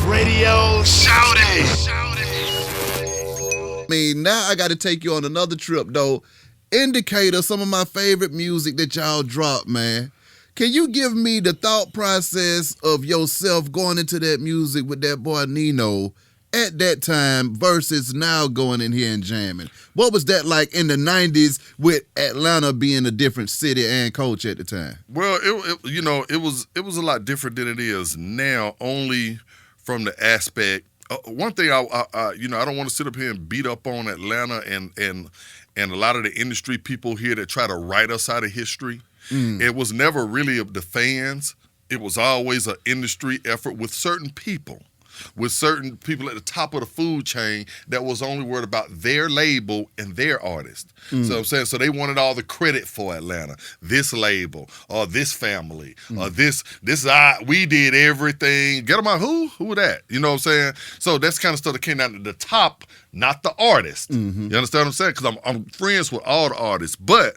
Radio. Shout it. I mean, now I got to take you on another trip, though. Decatur, some of my favorite music that y'all drop, man. Can you give me the thought process of yourself going into that music with that boy Nino at that time versus now going in here and jamming? What was that like in the 90s with Atlanta being a different city and culture at the time? Well, it was a lot different than it is now, only from the aspect. One thing I don't want to sit up here and beat up on Atlanta and a lot of the industry people here that try to write us out of history. It was never really of the fans. It was always an industry effort with certain people at the top of the food chain that was only worried about their label and their artist. So I'm saying, so they wanted all the credit for Atlanta, this label or this family or this we did everything. Get them out, who that? You know what I'm saying? So that's kind of stuff that came down to the top, not the artist. You understand what I'm saying? Because I'm friends with all the artists, but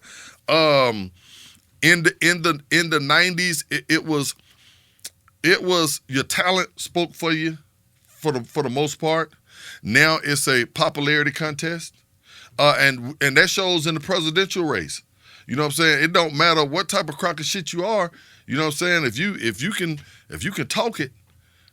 in the 90s, it was your talent spoke for you for the most part. Now it's a popularity contest, and that shows in the presidential race. You know what I'm saying? It don't matter what type of crock of shit you are. You know what I'm saying? If you can talk it,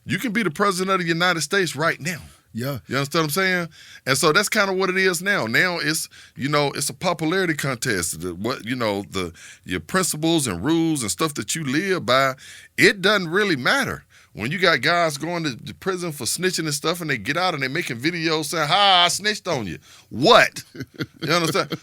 you can be the president of the United States right now. Yeah. You understand what I'm saying? And so that's kind of what it is now. Now it's a popularity contest. Your principles and rules and stuff that you live by, it doesn't really matter. When you got guys going to prison for snitching and stuff and they get out and they making videos saying, "Ha, I snitched on you." What? You understand?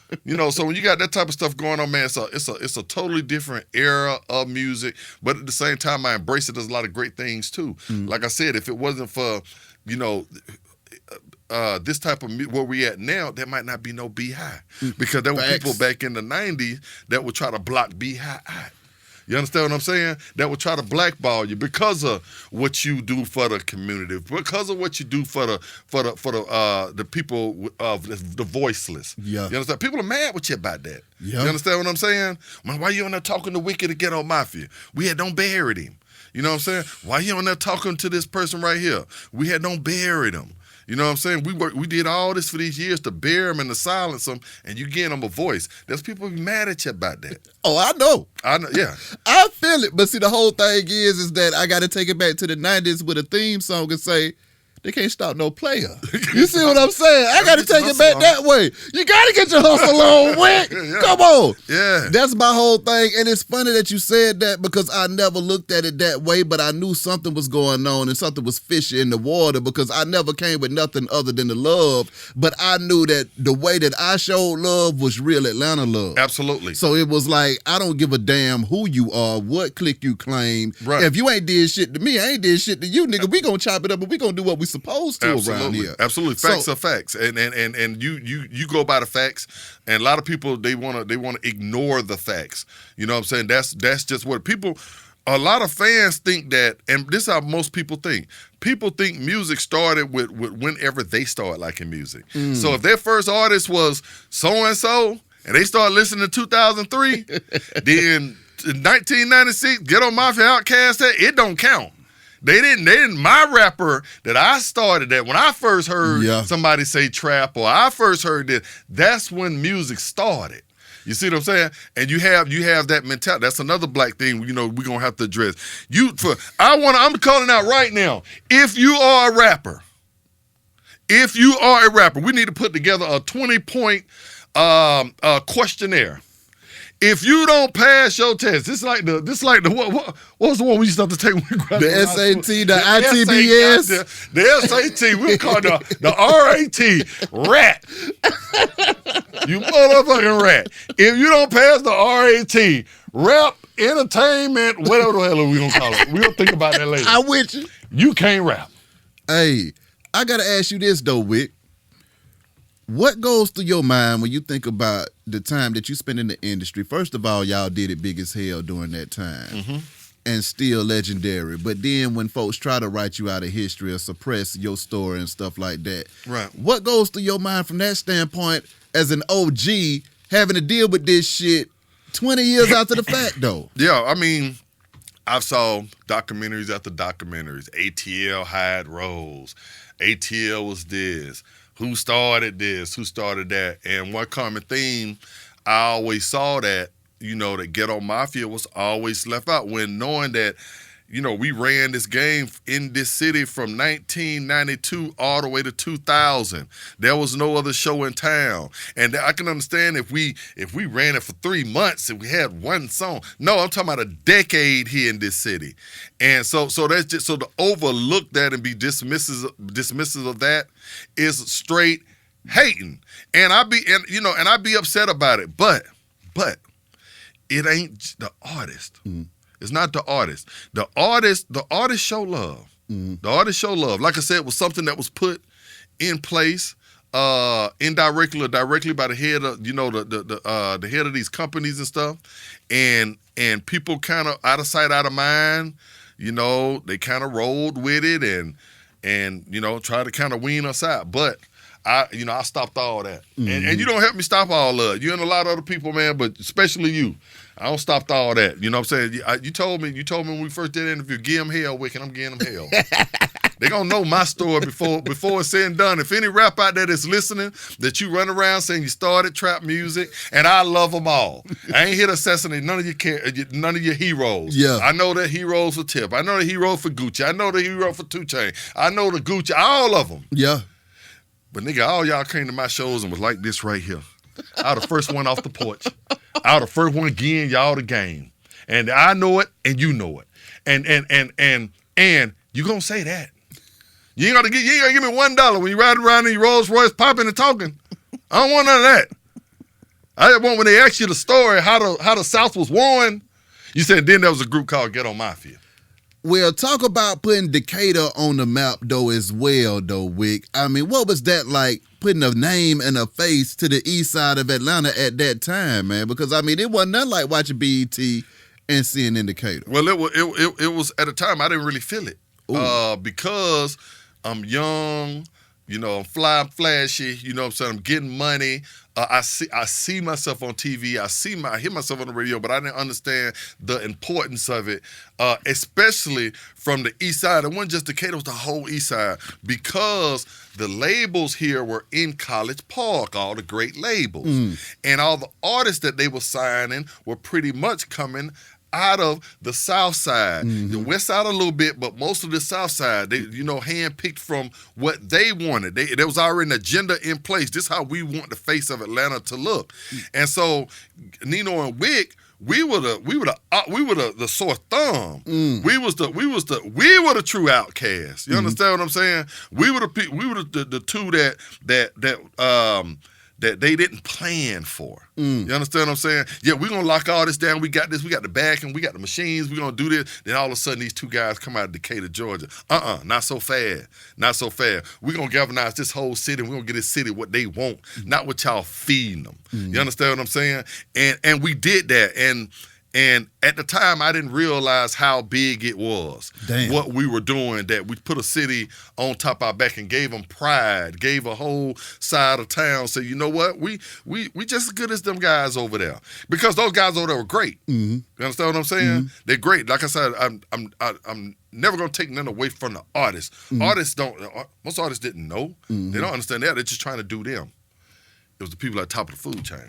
So when you got that type of stuff going on, man, it's a totally different era of music. But at the same time, I embrace it. There's a lot of great things too. Like I said, if it wasn't for this type of where we at now, there might not be no Beehive, because there were people back in the 90s that would try to block Beehive out. You understand what I'm saying? That would try to blackball you because of what you do for the community, because of what you do for the people of the voiceless. Yeah. You understand? People are mad with you about that. Yeah. You understand what I'm saying? Man, why you on there talking to Wicked to Ghetto Mafia? We had don't buried him. You know what I'm saying? Why you on there talking to this person right here? We had don't buried him. You know what I'm saying? We did all this for these years to bury them and to silence them, and you getting them a voice. There's people be mad at you about that. Oh, I know. Yeah. I feel it. But see, the whole thing is that I got to take it back to the 90s with a theme song and say, they can't stop no player. You see what I'm saying? I got to take it back that way. You got to get your hustle on, Wick. Yeah. Come on. Yeah. That's my whole thing. And it's funny that you said that, because I never looked at it that way, but I knew something was going on and something was fishy in the water, because I never came with nothing other than the love. But I knew that the way that I showed love was real Atlanta love. Absolutely. So it was like, I don't give a damn who you are, what clique you claim. Right. If you ain't did shit to me, I ain't did shit to you, nigga. We gonna chop it up and we gonna do what we supposed to around here. Absolutely. Facts are facts. And you go by the facts, and a lot of people they wanna ignore the facts. You know what I'm saying? That's just what people, a lot of fans think that, and this is how most people think. People think music started with whenever they start liking music. So if their first artist was so-and-so, and they start listening to 2003, then in 1996, Ghetto Mafia, Outkast, it don't count. They didn't. My rapper that I started at, when I first heard somebody say trap, or I first heard that, that's when music started. You see what I'm saying? And you have that mentality. That's another black thing, we're gonna have to address. I'm calling out right now. If you are a rapper, we need to put together a 20-point questionnaire. If you don't pass your test, this like the what was the one we used to have to take when we graduated? The SAT, the ITBS, the SAT. We call the RAT. You motherfucking rat! If you don't pass the RAT, rap, entertainment, whatever the hell we gonna call it, we gonna think about that later. I'm with you. You can't rap. Hey, I gotta ask you this though, Wick. What goes through your mind when you think about the time that you spent in the industry? First of all, y'all did it big as hell during that time, and still legendary. But then when folks try to write you out of history or suppress your story and stuff like that, right? What goes through your mind from that standpoint as an OG having to deal with this shit 20 years after the fact, though? Yeah, I mean, I've saw documentaries after documentaries. ATL Hyde Rose. ATL was this. Who started this? Who started that? And one common theme, I always saw that, that Ghetto Mafia was always left out when knowing that, we ran this game in this city from 1992 all the way to 2000. There was no other show in town. And I can understand if we ran it for 3 months and we had one song. No, I'm talking about a decade here in this city. And so that's just, so to overlook that and be dismissive of that is straight hating. And I'd be upset about it. But it ain't the artist. Mm. It's not the artist. The artist show love. Mm. The artist show love. Like I said, it was something that was put in place indirectly or directly by the head of, the head of these companies and stuff. And people kind of out of sight, out of mind, they kind of rolled with it and tried to kind of wean us out. But I stopped all that. Mm-hmm. And you don't help me stop all of it. You and a lot of other people, man, but especially you. I don't stop all that. You know what I'm saying? You told me when we first did the interview, give them hell, Wick, and I'm giving them hell. They gonna know my story before it's said and done. If any rap out there that's listening, that you run around saying you started trap music, and I love them all. I ain't here to assassinate none of your heroes. Yeah. I know the heroes for Tip. I know the hero for Gucci. I know the hero for 2 Chainz. I know the Gucci, all of them. Yeah. But nigga, all y'all came to my shows and was like this right here. I was the first one off the porch. I was the first one getting y'all the game. And I know it and you know it. And you gonna say that. You ain't gonna give me $1 when you riding around in your Rolls Royce popping and talking. I don't want none of that. I just want when they ask you the story, how the South was won, you said then there was a group called Ghetto Mafia. Well, talk about putting Decatur on the map, though, as well, though, Wick. I mean, what was that like, putting a name and a face to the east side of Atlanta at that time, man? Because, I mean, it wasn't nothing like watching BET and seeing in Decatur. Well, it was at a time I didn't really feel it. Because I'm young, I'm fly, I'm flashy, what I'm saying? I'm getting money. I see myself on TV. I hear myself on the radio, but I didn't understand the importance of it, especially from the east side. It wasn't just Decatur, it was the whole east side, because the labels here were in College Park, all the great labels. And all the artists that they were signing were pretty much coming out of the south side, the west side a little bit, but most of the south side, they, handpicked from what they wanted. There was already an agenda in place. This is how we want the face of Atlanta to look. And so Nino and Wick, we were the sore thumb. We were the true outcasts. You understand what I'm saying? We were the two that they didn't plan for. You understand what I'm saying? Yeah, we're going to lock all this down. We got this. We got the backing. We got the machines. We're going to do this. Then all of a sudden, these 2 guys come out of Decatur, Georgia. Not so fast. Not so fast. We're going to galvanize this whole city. We're going to get this city what they want, not what y'all feeding them. You understand what I'm saying? And we did that. And at the time, I didn't realize how big it was. Damn. What we were doing, that we put a city on top of our back and gave them pride, gave a whole side of town. So you know what? We just as good as them guys over there, because those guys over there were great. You understand what I'm saying? They're great. Like I said, I'm never gonna take nothing away from the artists. Most artists didn't know. They don't understand that. They're just trying to do them. It was the people at the top of the food chain.